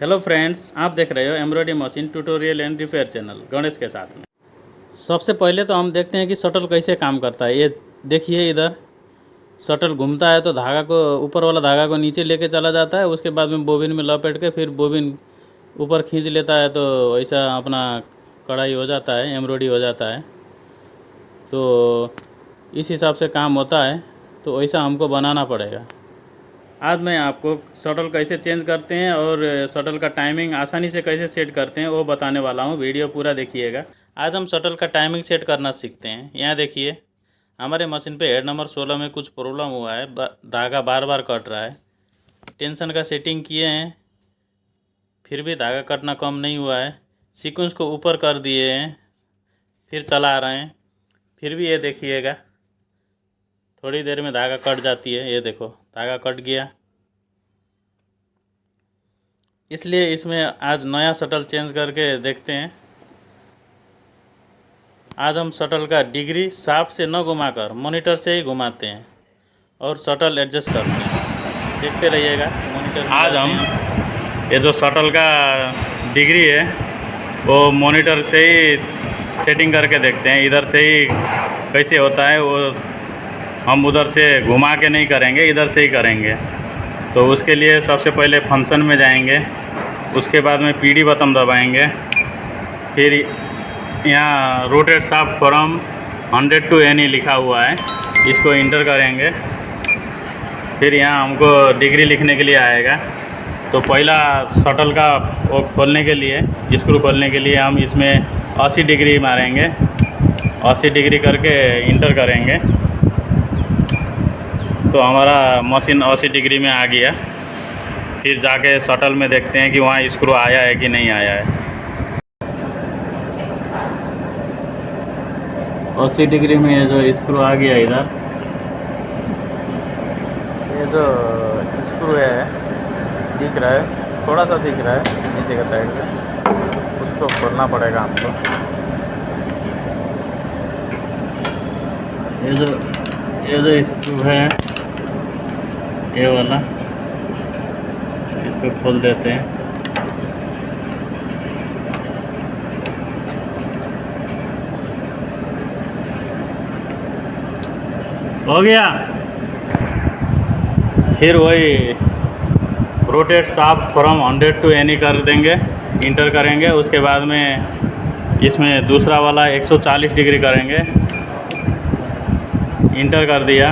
Hello friends, आप देख रहे हो embroidery machine tutorial and repair channel Ganesh के साथ में। सबसे पहले तो हम देखते हैं कि शटल कैसे काम करता है। ये देखिए, इधर शटल घूमता है तो धागा को, ऊपर वाला धागा को नीचे लेके चला जाता है। उसके बाद में बोबिन में लपेट के फिर बोबिन ऊपर खींच लेता है, तो ऐसा अपना कढ़ाई हो जाता है, एम्ब्रॉयडरी हो जाता है। तो इस हिसाब से काम होता है, तो ऐसा हमको बनाना पड़ेगा। आज मैं आपको शटल कैसे चेंज करते हैं और शटल का टाइमिंग आसानी से कैसे सेट करते हैं वो बताने वाला हूँ। वीडियो पूरा देखिएगा। आज हम शटल का टाइमिंग सेट करना सीखते हैं। यहाँ देखिए, हमारे मशीन पे हेड नंबर 16 में कुछ प्रॉब्लम हुआ है, धागा बार बार कट रहा है। टेंशन का सेटिंग किए हैं, फिर भी धागा कटना कम नहीं हुआ है। सीक्वेंस को ऊपर कर दिए हैं, फिर चला रहे हैं, फिर भी ये देखिएगा, थोड़ी देर में धागा कट जाती है। ये देखो, धागा कट गया। इसलिए इसमें आज नया शटल चेंज करके देखते हैं। आज हम शटल का डिग्री शाफ्ट से न घुमाकर मॉनिटर से ही घुमाते हैं और शटल एडजस्ट करते हैं। देखते रहिएगा मॉनिटर में। आज हम ये जो शटल का डिग्री है वो मॉनिटर से ही सेटिंग करके देखते हैं। इधर से ही कैसे होता है वो हम उधर से घुमा के नहीं करेंगे, इधर से ही करेंगे। तो उसके लिए सबसे पहले फंक्शन में जाएंगे, उसके बाद में पीडी बटन दबाएंगे, फिर यहाँ rotate shaft from 100 to any लिखा हुआ है, इसको इंटर करेंगे। फिर यहाँ हमको डिग्री लिखने के लिए आएगा। तो पहला शटल का वो खोलने के लिए, स्क्रू खोलने के लिए हम इसमें 80 डिग्री मारेंगे। 80 डिग्री करके इंटर करेंगे तो हमारा मशीन 80 डिग्री में आ गया। फिर जाके शटल में देखते हैं कि वहाँ स्क्रू आया है कि नहीं आया है। 80 डिग्री में ये जो स्क्रू आ गया, इधर ये जो स्क्रू है दिख रहा है, थोड़ा सा दिख रहा है नीचे का साइड में, उसको खोलना पड़ेगा हमको। ये जो स्क्रू है, ये वाला, इसको खोल देते हैं। हो गया। फिर वही rotate shaft from 100 to any कर देंगे, इंटर करेंगे। उसके बाद में इसमें दूसरा वाला 140 डिग्री करेंगे, इंटर कर दिया।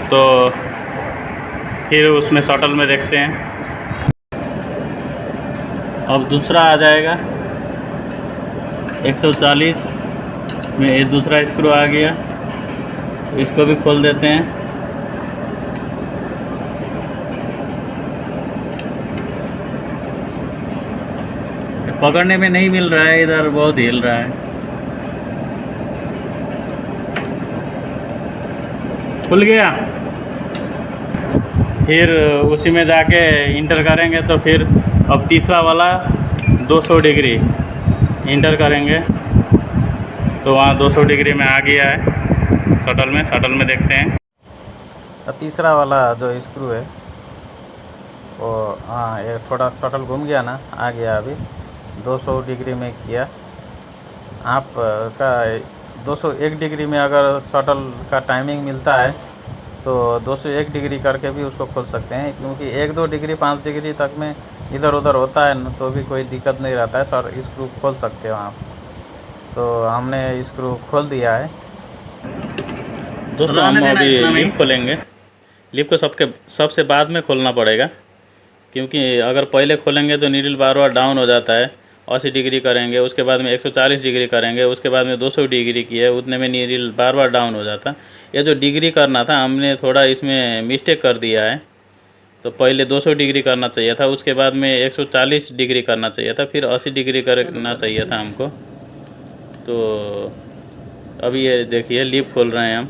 तो फिर उसमें शटल में देखते हैं। अब दूसरा आ जाएगा 140 में, ये दूसरा स्क्रू आ गया, तो इसको भी खोल देते हैं। पकड़ने में नहीं मिल रहा है, इधर बहुत हिल रहा है। खुल गया। फिर उसी में जाके इंटर करेंगे। तो फिर अब तीसरा वाला 200 डिग्री इंटर करेंगे, तो वहाँ 200 डिग्री में आ गया है शटल में। शटल में देखते हैं। तीसरा वाला जो स्क्रू है वो, हाँ, ये थोड़ा शटल घूम गया ना, आ गया। अभी 200 डिग्री में किया। आप का 201 डिग्री में अगर शटल का टाइमिंग मिलता है तो 201 डिग्री करके भी उसको खोल सकते हैं, क्योंकि 1-2 डिग्री 5 डिग्री तक में इधर उधर होता है न, तो भी कोई दिक्कत नहीं रहता है। सर स्क्रू खोल सकते हो आप। तो हमने स्क्रू खोल दिया है। दोस्तों, हम अभी लिप खोलेंगे। लिप को सबसे बाद में खोलना पड़ेगा, क्योंकि अगर पहले खोलेंगे तो नीडल बार बार डाउन हो जाता है। 80 डिग्री करेंगे, उसके बाद में 140 डिग्री करेंगे, उसके बाद में 200 डिग्री की है, उतने में नीडल बार बार डाउन हो जाता। ये जो डिग्री करना था, हमने थोड़ा इसमें मिस्टेक कर दिया है। तो पहले 200 डिग्री करना चाहिए था, उसके बाद में 140 डिग्री करना चाहिए था, फिर 80 डिग्री करना चाहिए था हमको। तो अभी ये देखिए, लिप खोल रहे हैं हम।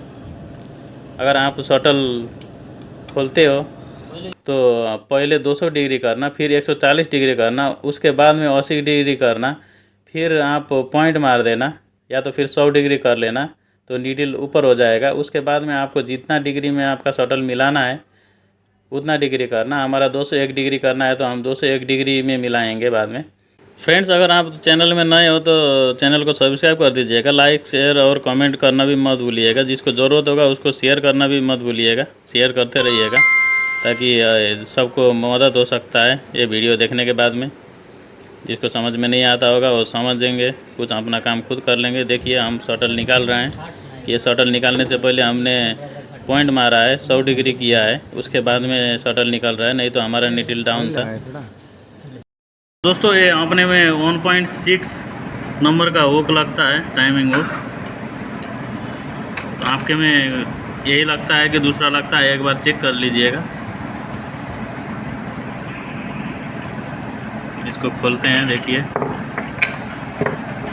अगर आप शटल खोलते हो तो पहले 200 डिग्री करना, फिर 140 डिग्री करना, उसके बाद में 80 डिग्री करना, फिर आप पॉइंट मार देना, या तो फिर 100 डिग्री कर लेना, तो नीडल ऊपर हो जाएगा। उसके बाद में आपको जितना डिग्री में आपका शटल मिलाना है उतना डिग्री करना। हमारा 201 डिग्री करना है तो हम 201 डिग्री में मिलाएंगे बाद में। फ्रेंड्स, अगर आप चैनल में नए हो तो चैनल को सब्सक्राइब कर दीजिएगा। लाइक, शेयर और कमेंट करना भी मत भूलिएगा। जिसको ज़रूरत होगा उसको शेयर करना भी मत भूलिएगा। शेयर करते रहिएगा ताकि सबको मदद हो सकता है ये वीडियो देखने के बाद में। जिसको समझ में नहीं आता होगा वो समझेंगे, कुछ अपना काम खुद कर लेंगे। देखिए हम शटल निकाल रहे हैं। ये शटल निकालने से पहले हमने पॉइंट मारा है, 100 डिग्री किया है, उसके बाद में शटल निकल रहा है, नहीं तो हमारा नीडल डाउन था। दोस्तों ये अपने में 1.6 नंबर का हुक लगता है, टाइमिंग हुक। तो आपके में यही लगता है कि दूसरा लगता है, एक बार चेक कर लीजिएगा। इसको खोलते हैं, देखिए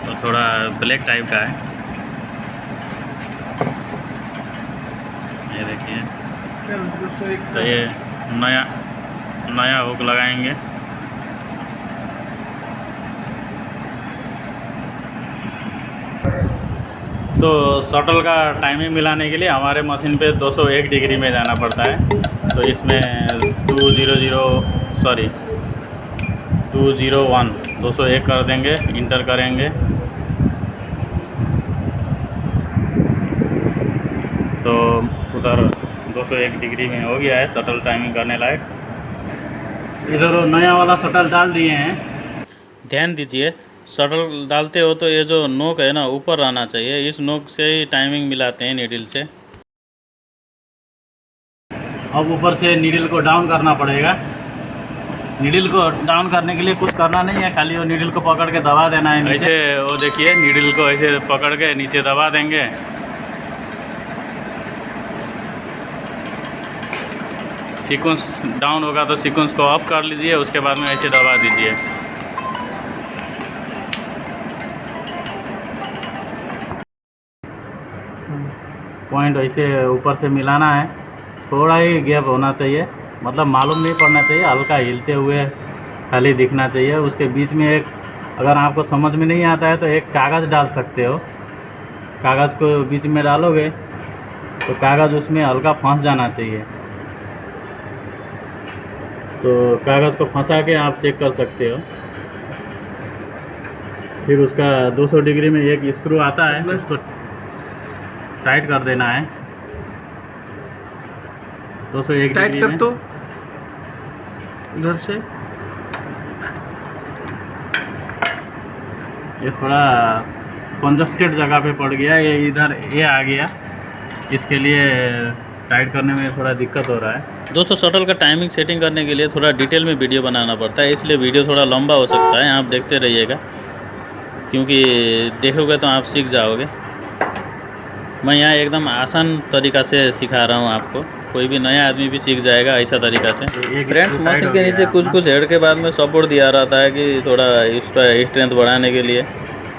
तो थोड़ा ब्लैक टाइप का है, ये देखिए। तो ये नया हुक लगाएंगे। तो शटल का टाइमिंग मिलाने के लिए हमारे मशीन पे 201 डिग्री में जाना पड़ता है। तो इसमें 201 कर देंगे, इंटर करेंगे तो उधर 201 डिग्री में हो गया है शटल टाइमिंग करने लायक। इधर नया वाला शटल डाल दिए हैं। ध्यान दीजिए, शटल डालते हो तो ये जो नोक है ना ऊपर रहना चाहिए। इस नोक से ही टाइमिंग मिलाते हैं नीडल से। अब ऊपर से नीडल को डाउन करना पड़ेगा। नीडल को डाउन करने के लिए कुछ करना नहीं है, खाली वो नीडल को पकड़ के दबा देना है। ऐसे वो देखिए, नीडल को ऐसे पकड़ के नीचे दबा देंगे। सीक्वेंस डाउन होगा तो सीक्वेंस को ऑफ कर लीजिए, उसके बाद में ऐसे दबा दीजिए। पॉइंट ऐसे ऊपर से मिलाना है, थोड़ा ही गैप होना चाहिए, मतलब मालूम नहीं पड़ना चाहिए, हल्का हिलते हुए खाली दिखना चाहिए। उसके बीच में एक, अगर आपको समझ में नहीं आता है तो एक कागज़ डाल सकते हो। कागज़ को बीच में डालोगे तो कागज़ उसमें हल्का फंस जाना चाहिए। तो कागज़ को फंसा के आप चेक कर सकते हो। फिर उसका 200 डिग्री में एक स्क्रू आता है, उसको टाइट कर देना है 201 टाइट डिग्री कर में। तो इधर से ये थोड़ा कंजस्टेड जगह पे पड़ गया, ये इधर ये आ गया, इसके लिए टाइट करने में थोड़ा दिक्कत हो रहा है। दोस्तों शटल का टाइमिंग सेटिंग करने के लिए थोड़ा डिटेल में वीडियो बनाना पड़ता है, इसलिए वीडियो थोड़ा लंबा हो सकता है। आप देखते रहिएगा, क्योंकि देखोगे तो आप सीख जाओगे। मैं यहाँ एकदम आसान तरीक़ा से सिखा रहा हूँ आपको, कोई भी नया आदमी भी सीख जाएगा ऐसा तरीक़ा से। फ्रेंड्स, मशीन के नीचे कुछ हेड के बाद में सपोर्ट दिया रहता है कि थोड़ा इसका स्ट्रेंथ बढ़ाने के लिए,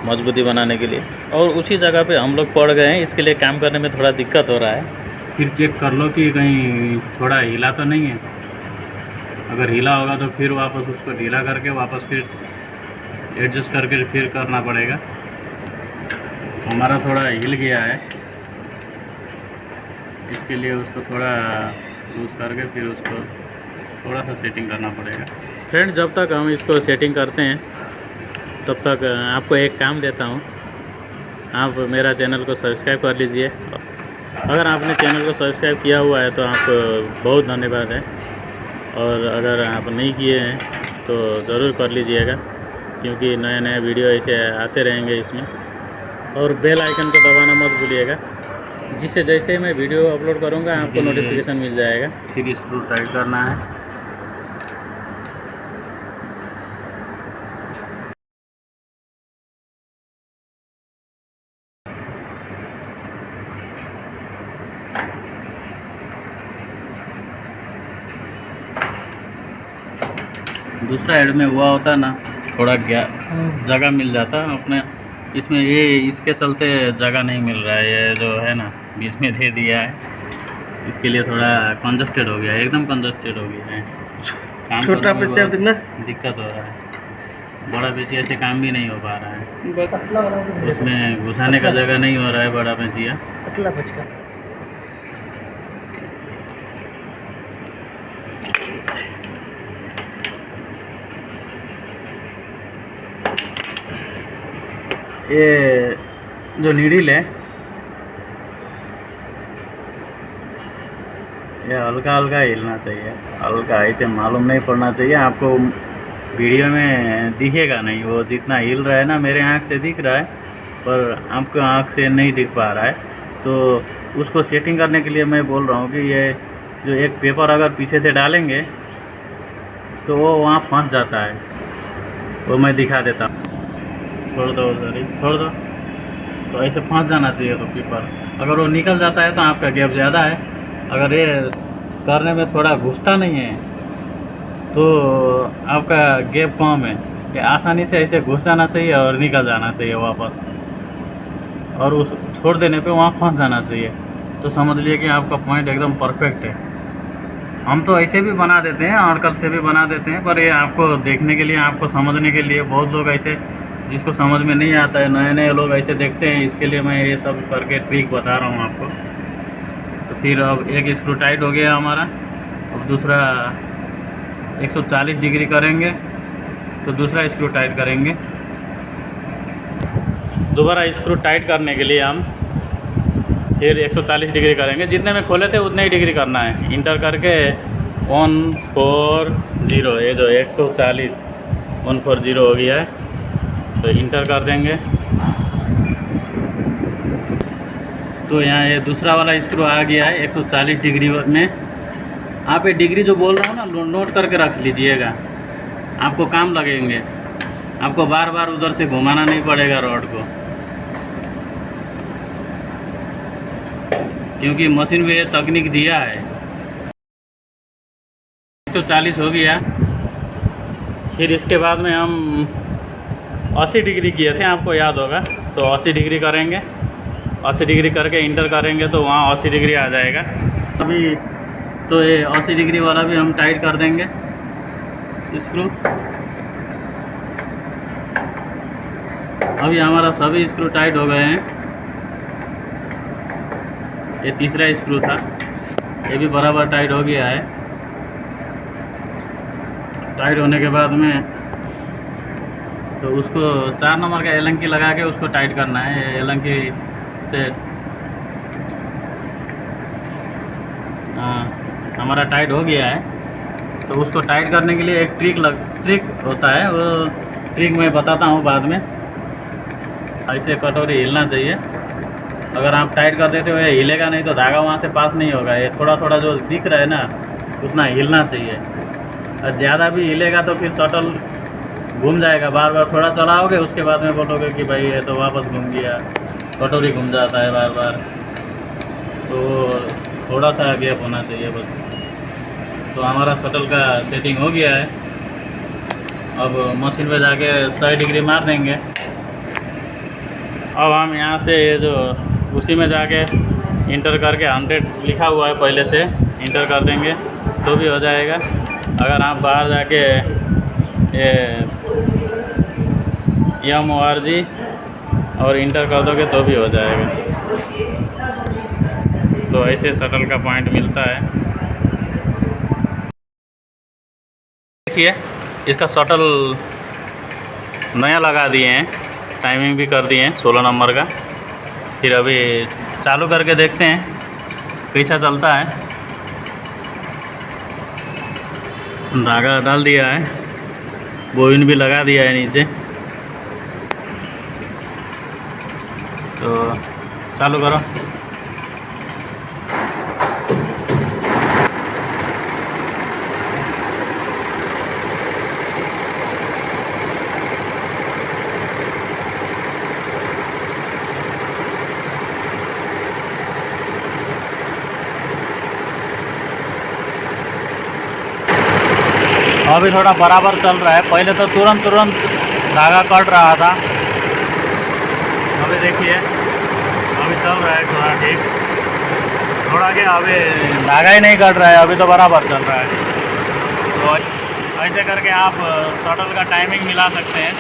मजबूती बनाने के लिए, और उसी जगह पे हम लोग पड़ गए हैं, इसके लिए काम करने में थोड़ा दिक्कत हो रहा है। फिर चेक कर लो कि कहीं थोड़ा हिला तो नहीं है। अगर हिला होगा तो फिर वापस उसको ढीला करके वापस फिर एडजस्ट करके फिर करना पड़ेगा। हमारा थोड़ा हिल गया है, इसके लिए उसको थोड़ा लूज करके फिर उसको थोड़ा सा सेटिंग करना पड़ेगा। फ्रेंड्स, जब तक हम इसको सेटिंग करते हैं तब तक आपको एक काम देता हूँ, आप मेरा चैनल को सब्सक्राइब कर लीजिए। अगर आपने चैनल को सब्सक्राइब किया हुआ है तो आपको बहुत धन्यवाद है, और अगर आप नहीं किए हैं तो ज़रूर कर लीजिएगा, क्योंकि नए नए वीडियो ऐसे आते रहेंगे इसमें। और बेल आइकन को दबाना मत भूलिएगा, जिससे जैसे मैं वीडियो अपलोड करूँगा आपको नोटिफिकेशन मिल जाएगा। फिर स्क्रू टाइट करना है। दूसरा हेड में हुआ होता ना, थोड़ा जगह मिल जाता अपने इसमें, ये इसके चलते जगह नहीं मिल रहा है। ये जो है ना बीच में दे दिया है, इसके लिए थोड़ा कंजस्टेड हो गया है, एकदम कंजस्टेड हो गया है। काम छोटा करने में पेचिया बहुत दिखना दिक्कत हो रहा है, बड़ा पेचिया से काम भी नहीं हो पा रहा है, पतला वाला तो उसमें घुसाने का जगह नहीं हो रहा है बड़ा पेचिया। पतला बचका ये जो नीडल है ये हल्का हल्का हिलना चाहिए, हल्का ऐसे मालूम नहीं पड़ना चाहिए आपको। वीडियो में दिखेगा नहीं, वो जितना हिल रहा है ना मेरे आँख से दिख रहा है पर आपको आँख से नहीं दिख पा रहा है। तो उसको सेटिंग करने के लिए मैं बोल रहा हूँ कि ये जो एक पेपर अगर पीछे से डालेंगे तो वो वहाँ फंस जाता है, वो मैं दिखा देता हूँ। छोड़ दो उधर ही, छोड़ दो। तो ऐसे फंस जाना चाहिए तो पेपर, अगर वो निकल जाता है तो आपका गैप ज़्यादा है। अगर ये करने में थोड़ा घुसता नहीं है तो आपका गैप कम है। ये आसानी से ऐसे घुस जाना चाहिए और निकल जाना चाहिए वापस, और उस छोड़ देने पे वहाँ फंस जाना चाहिए। तो समझ लिए कि आपका पॉइंट एकदम परफेक्ट है। हम तो ऐसे भी बना देते हैं, अड़कल से भी बना देते हैं, पर ये आपको देखने के लिए, आपको समझने के लिए, बहुत लोग ऐसे जिसको समझ में नहीं आता है, नए नए लोग ऐसे देखते हैं, इसके लिए मैं ये सब करके ट्रिक बता रहा हूँ आपको। तो फिर अब एक स्क्रू टाइट हो गया हमारा, अब दूसरा 140 डिग्री करेंगे तो दूसरा स्क्रू टाइट करेंगे। दोबारा स्क्रू टाइट करने के लिए हम फिर 140 डिग्री करेंगे, जितने में खोले थे उतने ही डिग्री करना है। इंटर करके 140, ये जो 140 140 हो गया है, तो इंटर कर देंगे। तो यहाँ ये दूसरा वाला स्क्रू आ गया है 140 डिग्री में। आप ये डिग्री जो बोल रहा हूँ ना, नोट करके रख लीजिएगा, आपको काम लगेंगे। आपको बार बार उधर से घुमाना नहीं पड़ेगा रॉड को, क्योंकि मशीन में ये तकनीक दिया है। 140 हो गया। फिर इसके बाद में हम 80 डिग्री किए थे, आपको याद होगा, तो 80 डिग्री करेंगे। 80 डिग्री करके इंटर करेंगे तो वहाँ 80 डिग्री आ जाएगा। अभी तो ये 80 डिग्री वाला भी हम टाइट कर देंगे स्क्रू। अभी हमारा सभी स्क्रू टाइट हो गए हैं। ये तीसरा स्क्रू था, ये भी बराबर टाइट हो गया है। टाइट होने के बाद में तो उसको 4 नंबर का एलंकी लगा के उसको टाइट करना है। एलंकी से हमारा टाइट हो गया है। तो उसको टाइट करने के लिए एक ट्रिक होता है, वो ट्रिक मैं बताता हूँ बाद में। ऐसे कटोरी हिलना चाहिए, अगर आप टाइट कर देते हो ये हिलेगा नहीं तो धागा वहाँ से पास नहीं होगा। ये थोड़ा थोड़ा जो दिख रहा है ना, उतना हिलना चाहिए। और ज़्यादा भी हिलेगा तो फिर शटल घूम जाएगा। बार बार थोड़ा चलाओगे, उसके बाद में बोलोगे कि भाई ये तो वापस घूम गया, कटोरी घूम जाता है बार बार। तो थोड़ा सा गैप होना चाहिए बस। तो हमारा शटल का सेटिंग हो गया है। अब मशीन पे जाके 100 डिग्री मार देंगे। अब हम यहाँ से ये जो उसी में जाके इंटर करके 100 लिखा हुआ है पहले से, इंटर कर देंगे तो भी हो जाएगा। अगर आप बाहर जाके ये MORG और इंटर कर दोगे तो भी हो जाएगा। तो ऐसे शटल का पॉइंट मिलता है। देखिए इसका शटल नया लगा दिए हैं, टाइमिंग भी कर दिए हैं 16 नंबर का। फिर अभी चालू करके देखते हैं कैसा चलता है। धागा डाल दिया है, बोबिन भी लगा दिया है नीचे। तो चालू करो। अभी थोड़ा बराबर चल रहा है, पहले तो तुरंत धागा कट रहा था। अभी देखिए अभी चल रहा है थोड़ा ठीक, थोड़ा क्या अभी धागा ही नहीं कट रहा है, अभी तो बराबर चल रहा है। तो ऐसे करके आप शटल का टाइमिंग मिला सकते हैं।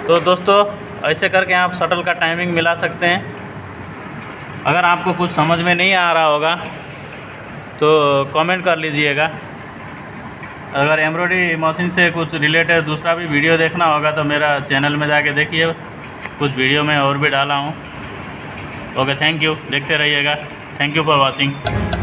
तो दोस्तों ऐसे करके आप शटल का टाइमिंग मिला सकते हैं। अगर आपको कुछ समझ में नहीं आ रहा होगा तो कमेंट कर लीजिएगा। अगर एम्ब्रॉयडरी मशीन से कुछ रिलेटेड दूसरा भी वीडियो देखना होगा तो मेरा चैनल में जाके देखिए, कुछ वीडियो में और भी डाला हूँ। ओके, थैंक यू, देखते रहिएगा। Thank you for watching.